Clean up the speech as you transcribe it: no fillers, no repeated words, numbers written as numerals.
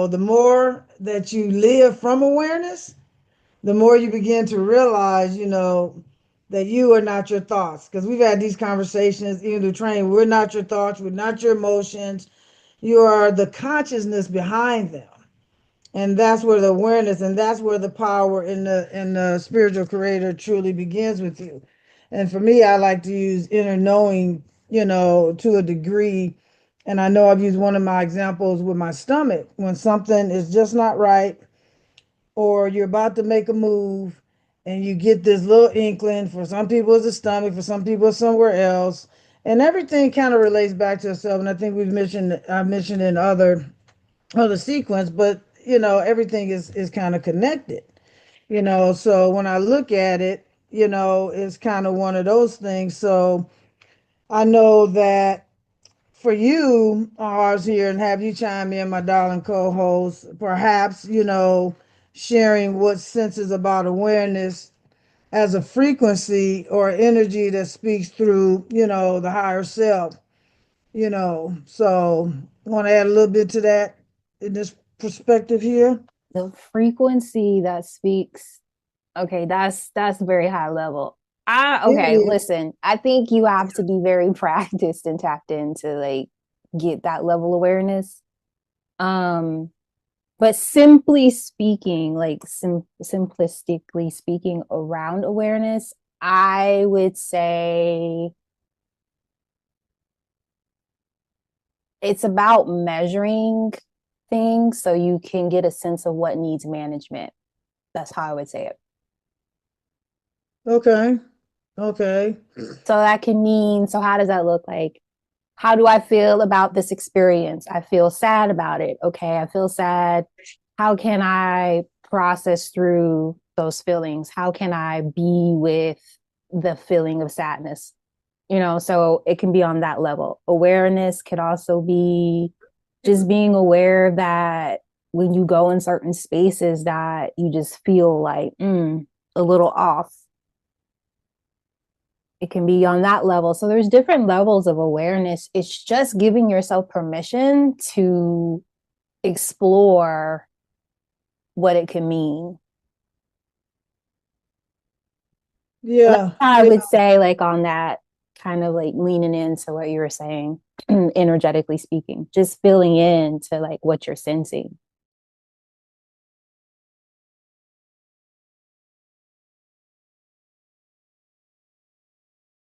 the more that you live from awareness, the more you begin to realize, that you are not your thoughts. Because we've had these conversations even through training. We're not your thoughts. We're not your emotions. You are the consciousness behind them. And that's where the awareness and that's where the power in the spiritual creator truly begins with you. And for me, I like to use inner knowing, to a degree. And I know I've used one of my examples with my stomach when something is just not right, or you're about to make a move and you get this little inkling. For some people it's the stomach, for some people it's somewhere else, and everything kind of relates back to itself. And I think I mentioned in other sequence, but everything is kind of connected. So when I look at it, it's kind of one of those things. So I know that for you, ours here, and have you chime in, my darling co-host, perhaps, sharing what senses about awareness as a frequency or energy that speaks through, the higher self, So I want to add a little bit to that in this perspective here. The frequency that speaks, okay, that's very high level. It Okay, is. listen, I think you have to be very practiced and tapped in to like get that level awareness. Um, but simply speaking, like simplistically speaking around awareness, I would say it's about measuring things so you can get a sense of what needs management. That's how I would say it. Okay. Okay. So that can mean, so how does that look like? How do I feel about this experience? I feel sad about it. Okay, I feel sad. How can I process through those feelings? How can I be with the feeling of sadness? So it can be on that level. Awareness could also be just being aware that when you go in certain spaces that you just feel like a little off, it can be on that level. So there's different levels of awareness. It's just giving yourself permission to explore what it can mean. So that's Yeah. how I Yeah. would say, like, on that kind of like leaning into what you were saying, energetically speaking, just feeling into like what you're sensing.